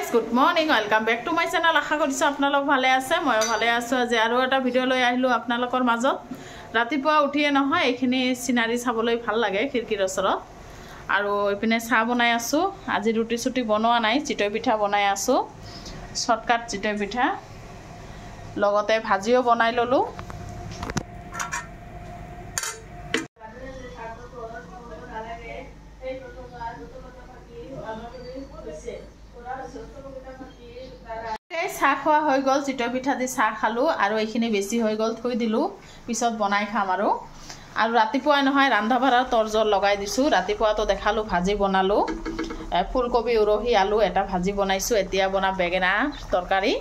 guys, good morning. Welcome back to my channel. আশা কৰিছো আপোনালোক ভালে আছে, মই ভালে আছো। আজি আৰু এটা ভিডিও লৈ আহিলো আপোনালোকৰ মাজত। ৰাতিপুৱা উঠিয়ে নহয় এইখিনি সিনাৰি চাবলৈ ভাল লাগে খিৰকিৰ ওচৰত। আৰু ইপিনে চাহ বনাই আছো। আজি ৰুটি সুটি বনোৱা নাই, চিতই পিঠা বনাই আছো। শৰ্টকাট চিতই পিঠা। লগতে ভাজিও বনাই ললো। চাহ খোৱা হৈ গ'ল, চিতই পিঠা দি চাহ খালো আৰু এইখিনি বেছি হৈ গ'ল থৈ দিলো, পিছত বনাই খাম আৰু ৰাতিপুৱা নহয় ৰান্ধা ভাড়া তৰজল লগাই দিছো। ৰাতিপুৱাটো দেখালো ভাজি বনালো, ফুলকবি উৰহি আলু এটা ভাজি বনাইছো। এতিয়া বনাম বেগেনা তৰকাৰী,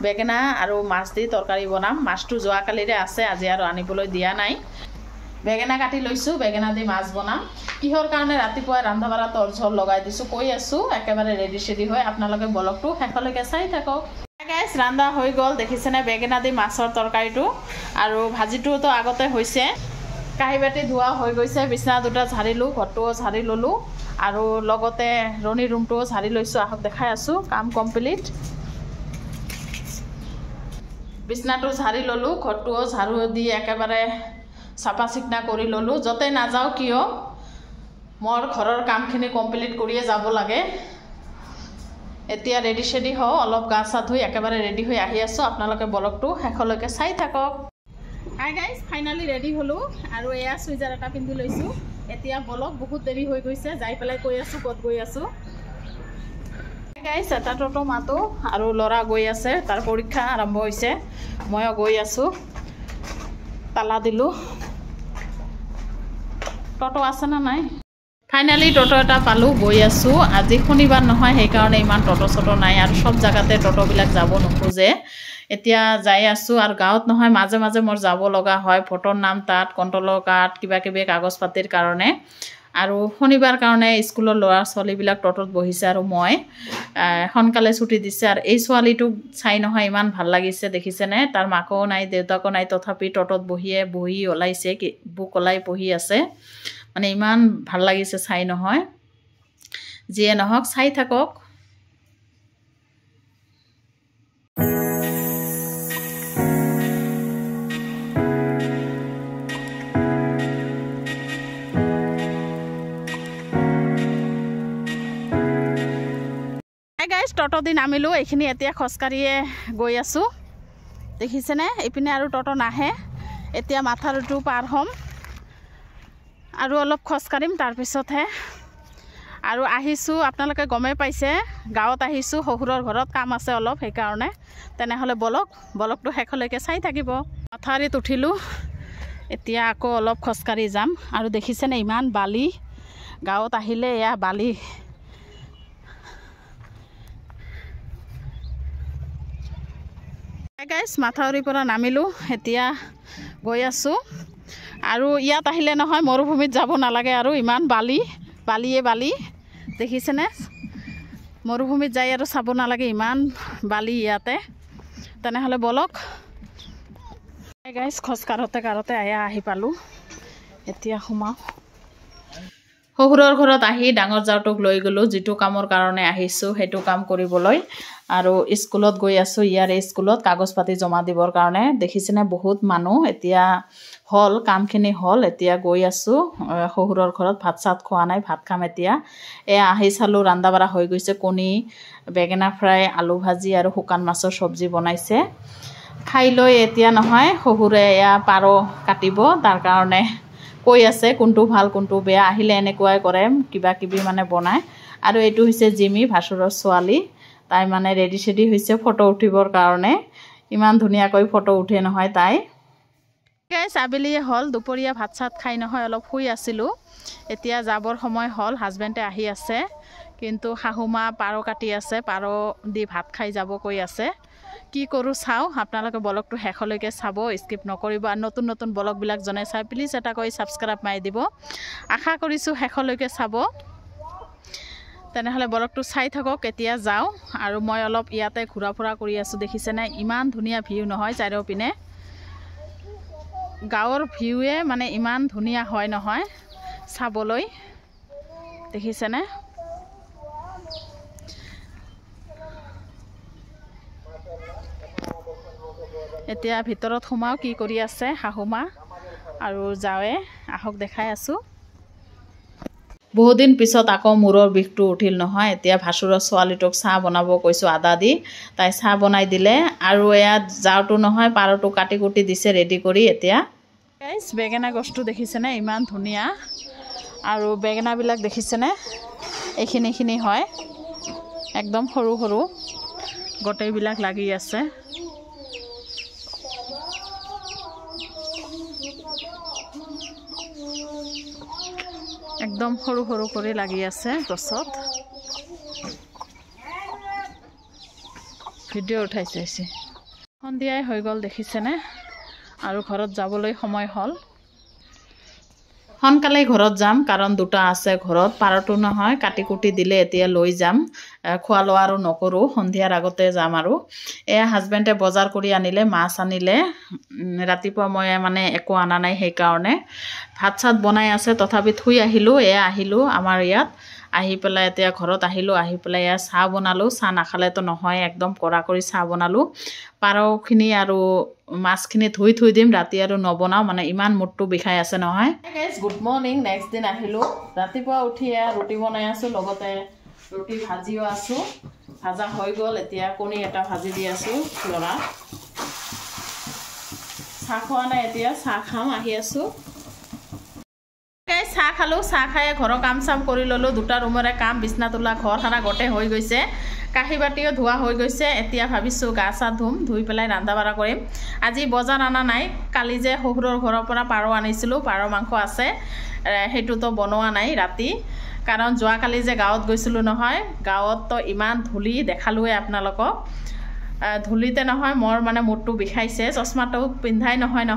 বেগেনা আৰু মাছ দি তৰকাৰী বনাম। মাছটো যোৱাকালিৰে আছে, আজি আৰু আনিবলৈ দিয়া নাই। বেগেনা কাটি লৈছো, বেগেনা দি মাছ বনাম। কিহৰ কাৰণে ৰাতিপুৱা ৰান্ধা ভাড়া তৰজল লগাই দিছো কৈ আছো, একেবাৰে ৰেডি চেডি হৈ আপোনালোকে ব্লগটো শেষলৈকে চাই থাকক। গাইছ ৰান্ধা হৈ গ'ল, দেখিছেনে বেগেনা দি মাছৰ তৰকাৰীটো আৰু ভাজিটোতো আগতে হৈছে। কাঁহী বাতি ধোৱা হৈ গৈছে, বিছনা দুটা ঝাৰিলো, ঘৰটোও ঝাৰি ল'লো আৰু লগতে ৰণী ৰুমটোও ঝাৰি লৈছোঁ। আহক দেখাই আছোঁ, কাম কমপ্লিট। বিছনাটো ঝাৰি ল'লোঁ, ঘৰটোও ঝাৰু দি একেবাৰে চাফা চিকনা কৰি ল'লোঁ। য'তে নাযাওঁ কিয় মোৰ ঘৰৰ কামখিনি কমপ্লিট কৰিয়ে যাব লাগে। এতিয়া ৰেডি চেডি হওঁ, অলপ গা চা ধুই একেবাৰে ৰেডি হৈ আহি আছোঁ। আপোনালোকে ব্লগটো শেষলৈকে চাই থাকক। হাই গাইজ, ফাইনেলি ৰেডি হ'লোঁ আৰু এয়া চুইজাৰ এটা পিন্ধি লৈছোঁ। এতিয়া ব্লগ বহুত দেৰি হৈ গৈছে, যাই পেলাই কৈ আছোঁ ক'ত গৈ আছোঁ। গাইজ এটা টটো মাতো আৰু ল'ৰা গৈ আছে, তাৰ পৰীক্ষা আৰম্ভ হৈছে। ময়ো গৈ আছোঁ, তালা দিলোঁ। টটো আছে না নাই? ফাইনেলি টটো এটা পালোঁ, গৈ আছোঁ। আজি শনিবাৰ নহয়, সেইকাৰণে ইমান টটো চটো নাই আৰু সব জেগাতে টটোবিলাক যাব নোখোজে। এতিয়া যাই আছোঁ আৰু গাঁৱত নহয় মাজে মাজে মোৰ যাব লগা হয়, ভোটৰ নাম তাত, কণ্ট্ৰলৰ কাৰ্ড, কিবা কিবি কাগজ পাতিৰ কাৰণে। আৰু শনিবাৰ কাৰণে স্কুলৰ ল'ৰা ছোৱালীবিলাক টটোত বহিছে আৰু মই সোনকালে ছুটি দিছে। আৰু এই ছোৱালীটোক চাই নহয় ইমান ভাল লাগিছে, দেখিছেনে? তাৰ মাকো নাই দেউতাকো নাই, তথাপি টটোত বহি ওলাইছে, বুক ওলাই পঢ়ি আছে। মানে ইমান ভাল লাগিছে চাই নহয়। যিয়ে নহওক চাই থাকক। গাইজ টটো দি নামিলোঁ, এইখিনি এতিয়া খোজকাঢ়িয়ে গৈ আছোঁ। দেখিছেনে? এইপিনে আৰু টটো নাহে। এতিয়া মাথাউৰিটো পাৰ হ'ম আৰু অলপ খোজকাঢ়িম, তাৰপিছতহে। আৰু আহিছোঁ, আপোনালোকে গমেই পাইছে গাঁৱত আহিছোঁ, শহুৰৰ ঘৰত কাম আছে অলপ, সেইকাৰণে। তেনেহ'লে ব্লগটো শেষলৈকে চাই থাকিব। মাথাউৰিত উঠিলোঁ, এতিয়া আকৌ অলপ খোজকাঢ়ি যাম। আৰু দেখিছেনে ইমান বালি, গাঁৱত আহিলে এয়া বালি। গাইজ মাথাউৰিৰ পৰা নামিলোঁ, এতিয়া গৈ আছোঁ। আৰু ইয়াত আহিলে নহয় মৰুভূমিত যাব নালাগে, আৰু ইমান বালি দেখিছেনে? মৰুভূমিত যাই আৰু চাব নালাগে, ইমান বালি ইয়াতে। তেনেহ'লে বলক। গাইজ খোজকাঢ়োতে আহি পালোঁ, এতিয়া সোমাওঁ। শহুৰৰ ঘৰত আহি ডাঙৰ জাউটোক লৈ গ'লোঁ, যিটো কামৰ কাৰণে আহিছোঁ সেইটো কাম কৰিবলৈ। আৰু স্কুলত গৈ আছোঁ, ইয়াৰে স্কুলত কাগজ পাতি জমা দিবৰ কাৰণে। দেখিছেনে বহুত মানুহ। এতিয়া হ'ল কামখিনি হ'ল, এতিয়া গৈ আছোঁ শহুৰৰ ঘৰত। ভাত চাত খোৱা নাই, ভাত খাম এতিয়া। আহি চালোঁ ৰান্ধা বাঢ়া হৈ গৈছে, কণী, বেঙেনা ফ্ৰাই, আলু ভাজি আৰু শুকান মাছৰ চব্জি বনাইছে। খাই লৈ এতিয়া নহয় শহুৰে পাৰ কাটিব, তাৰ কাৰণে কৈ আছে কোনটো ভাল কোনটো বেয়া। আহিলে এনেকুৱাই কৰে, কিবা কিবি মানে বনায়। আৰু এইটো হৈছে জিমি, ভাচুৰৰ ছোৱালী। তাই মানে ৰেডি চেডি হৈছে ফটো উঠিবৰ কাৰণে। ইমান ধুনীয়াকৈ ফটো উঠে নহয় তাই। গাইজ আবেলি হ'ল, দুপৰীয়া ভাত চাত খাই নহয় অলপ শুই আছিলোঁ। এতিয়া যাবৰ সময় হ'ল, হাজবেণ্ডে আহি আছে, কিন্তু শাহুমা পাৰ কাটি আছে, পাৰ দি ভাত খাই যাব কৈ আছে। কি কৰোঁ চাওঁ, আপোনালোকে ব্লগটো শেষলৈকে চাব, স্কিপ নকৰিব। আৰু নতুন নতুন ব্লগবিলাক জনাই চাই প্লিজ এটা কৰি ছাবস্ক্ৰাইব মাৰি দিব। আশা কৰিছোঁ শেষলৈকে চাব। তেনেহ'লে ব্লগটো চাই থাকক। এতিয়া যাওঁ আৰু মই অলপ ইয়াতে ঘূৰা ফুৰা কৰি আছোঁ। দেখিছেনে ইমান ধুনীয়া ভিউ নহয় চাৰিওপিনে। গাঁৱৰ ভিউৱে মানে ইমান ধুনীয়া হয় নহয় চাবলৈ, দেখিছেনে? এতিয়া ভিতৰত সোমাও কি কৰি আছে শাহুমা আৰু যাওঁৱে আহক দেখাই আছোঁ বহুদিন পিছত আকৌ মূৰৰ বিষটো উঠিল নহয় এতিয়া ভাসুৰৰ ছোৱালীটোক চাহ বনাব কৈছোঁ আদা দি তাই চাহ বনাই দিলে আৰু ইয়াত যাওঁটো নহয় পাৰটো কাটি কুটি দিছে ৰেডি কৰি এতিয়া গাইছ বেঙেনা গছটো দেখিছেনে ইমান ধুনীয়া আৰু বেঙেনাবিলাক দেখিছেনে এইখিনি হয় একদম সৰু সৰু গোটেইবিলাক লাগি আছে একদম সৰু সৰু কৰি লাগি আছে গছত ভিডিঅ' উঠাইছে সন্ধিয়াই হৈ গ'ল দেখিছেনে আৰু ঘৰত যাবলৈ সময় হ'ল সোনকালে ঘৰত যাম কাৰণ দুটা আছে ঘৰত পাৰটো নহয় কাটি কুটি দিলে এতিয়া লৈ যাম খোৱা লোৱা আৰু নকৰোঁ সন্ধিয়াৰ আগতে যাম আৰু এয়া হাজবেণ্ডে বজাৰ কৰি আনিলে মাছ আনিলে ৰাতিপুৱা মই মানে একো আনা নাই সেইকাৰণে ভাত চাত বনাই আছে তথাপি থুই আহিলোঁ এয়া আহিলোঁ আমাৰ ইয়াত আহি পেলাই এতিয়া ঘৰত আহিলোঁ আহি পেলাই এয়া চাহ বনালোঁ চাহ নাখালেতো নহয় একদম কড়া কৰি চাহ বনালোঁ পাৰখিনি আৰু মাছখিনি ধুই থৈ দিম ৰাতি আৰু নবনাওঁ মানে ইমান মূৰটো বিষাই আছে নহয় গুড মৰ্ণিং নেক্সট দিন আহিলোঁ ৰাতিপুৱা উঠি ৰুটি বনাই আছোঁ লগতে ৰুটি ভাজিও আছোঁ ভাজা হৈ গ'ল এতিয়া কণী এটা ভাজি দি আছোঁ ল'ৰা চাহ খোৱা নাই এতিয়া চাহ খাম আহি আছোঁ চাহ খালোঁ চাহ খাই ঘৰৰ কাম চাম কৰি ল'লোঁ দুটা ৰুমৰে কাম বিছনা তোলা ঘৰ সাৰা গোটেই হৈ গৈছে কাঁহী বাতিও ধোৱা হৈ গৈছে এতিয়া ভাবিছোঁ গা চা ধুম ধুই পেলাই ৰান্ধা বাঢ়া কৰিম আজি বজাৰ অনা নাই কালি যে শহুৰৰ ঘৰৰ পৰা পাৰ আনিছিলোঁ পাৰ মাংস আছে সেইটোতো বনোৱা নাই ৰাতি কাৰণ যোৱাকালি যে গাঁৱত গৈছিলোঁ নহয় গাঁৱততো ইমান ধূলি দেখালোৱে আপোনালোকক ধূলিতে নহয় মোৰ মানে মূৰটো বিষাইছে চশমাটো পিন্ধাই নহয়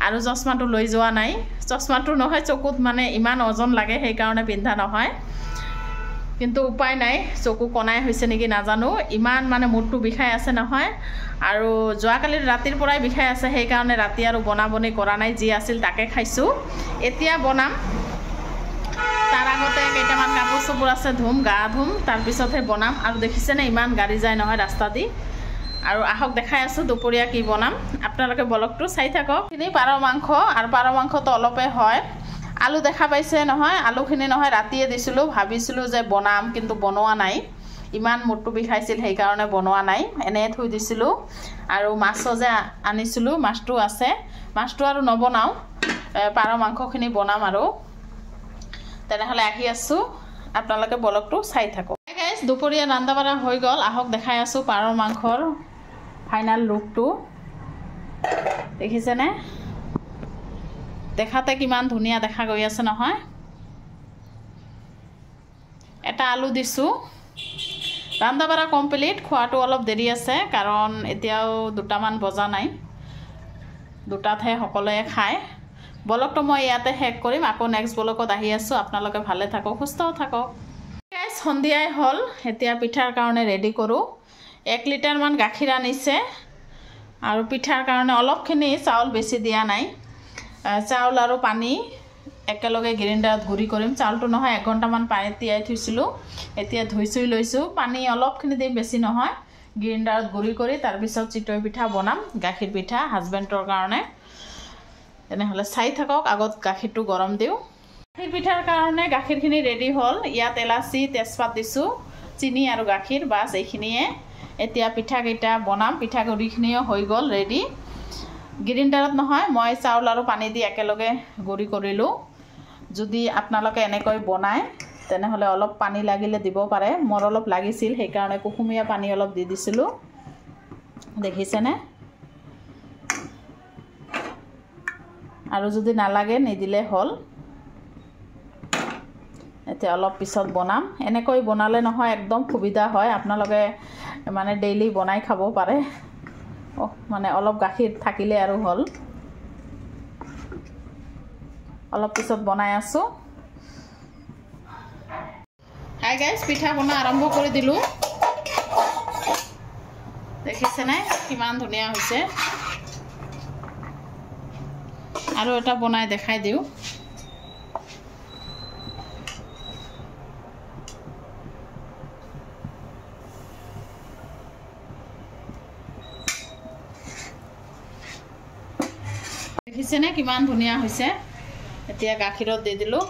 আৰু চশমাটো লৈ যোৱা নাই চশমাটো নহয় চকুত মানে ইমান ওজন লাগে সেইকাৰণে পিন্ধা নহয় কিন্তু উপায় নাই চকু কণাই হৈছে নেকি নাজানো ইমান মানে মূৰটো বিষাই আছে নহয় আৰু যোৱাকালিৰ ৰাতিৰ পৰাই বিষাই আছে সেইকাৰণে ৰাতি আৰু বনাবনি কৰা নাই যি আছিল তাকে খাইছোঁ এতিয়া বনাম তাৰ আগতে কেইটামান কাপোৰ চাপোৰ আছে ধুম গা ধুম তাৰপিছতহে বনাম আৰু দেখিছেনে ইমান গাড়ী যায় নহয় ৰাস্তা দি আৰু আহক দেখাই আছোঁ দুপৰীয়া কি বনাম আপোনালোকে ব্লগটো চাই থাকক এইখিনি পাৰ মাংস আৰু পাৰ মাংসটো অলপে হয় আলু দেখা পাইছে নহয় আলুখিনি নহয় ৰাতিয়ে দিছিলোঁ ভাবিছিলোঁ যে বনাম কিন্তু বনোৱা নাই ইমান মূৰটো বিষাইছিল সেইকাৰণে বনোৱা নাই এনে থৈ দিছিলোঁ আৰু মাছো যে আনিছিলোঁ মাছটো আছে মাছটো আৰু নবনাওঁ পাৰ মাংসখিনি বনাম আৰু তেনেহ'লে আহি আছোঁ আপোনালোকে ব্লগটো চাই থাকক গাইজ দুপৰীয়া ৰান্ধা বাঢ়া হৈ গ'ল আহক দেখাই আছোঁ পাৰৰ মাংসৰ ফাইনেল লুকটো দেখিছেনে দেখাতে কিমান ধুনীয়া দেখা গৈ আছে নহয় এটা আলু দিছোঁ ৰান্ধা বাঢ়া কমপ্লিট খোৱাটো অলপ দেৰি আছে কাৰণ এতিয়াও দুটামান বজা নাই দুটাতহে সকলোৱে খায় ব্লগটো মই ইয়াতে শেষ কৰিম আকৌ নেক্সট ব্লগত আহি আছোঁ আপোনালোকে ভালে থাকক সুস্থ থাকক গাইজ সন্ধিয়াই হ'ল এতিয়া পিঠাৰ কাৰণে ৰেডি কৰোঁ 1 লিটাৰমান গাখীৰ আনিছে আৰু পিঠাৰ কাৰণে অলপখিনি চাউল বেছি দিয়া নাই চাউল আৰু পানী একেলগে গ্ৰাইণ্ডাৰত গুড়ি কৰিম চাউলটো নহয় 1 ঘণ্টামান পানীত তিয়াই থৈছিলোঁ এতিয়া ধুই চুই লৈছোঁ পানী অলপখিনি দিম বেছি নহয় গ্ৰাইণ্ডাৰত গুড়ি কৰি তাৰপিছত চিতৈ পিঠা বনাম গাখীৰ পিঠা হাজবেণ্ডৰ কাৰণে তেনেহ'লে চাই থাকক আগত গাখীৰটো গৰম দিওঁ গাখীৰ পিঠাৰ কাৰণে গাখীৰখিনি ৰেডি হ'ল ইয়াত এলাচি তেজপাত দিছোঁ চিনি আৰু গাখীৰ বাছ এইখিনিয়ে এতিয়া পিঠাকেইটা বনাম পিঠাগুড়িখিনিও হৈ গ'ল ৰেডি গ্ৰাইণ্ডাৰত নহয় মই চাউল আৰু পানী দি একেলগে গুড়ি কৰিলোঁ যদি আপোনালোকে এনেকৈ বনায় তেনেহ'লে অলপ পানী লাগিলে দিব পাৰে মোৰ অলপ লাগিছিল সেইকাৰণে কুহুমীয়া পানী অলপ দি দিছিলোঁ দেখিছেনে আৰু যদি নালাগে নিদিলে হ'ল এতিয়া অলপ পিছত বনাম এনেকৈ বনালে নহয় একদম সুবিধা হয় আপোনালোকে মানে ডেইলি বনাই খাব পাৰে মানে অলপ গাখীৰ থাকিলে আৰু হ'ল অলপ পিছত বনাই আছোঁ হাই গাইজ পিঠা বনা আৰম্ভ কৰি দিলোঁ দেখিছেনে কিমান ধুনীয়া হৈছে আৰু এটা বনাই দেখাই দিওঁ দেখিছেনে কিমান ধুনীয়া হৈছে এতিয়া গাখীৰত দি দিলোঁ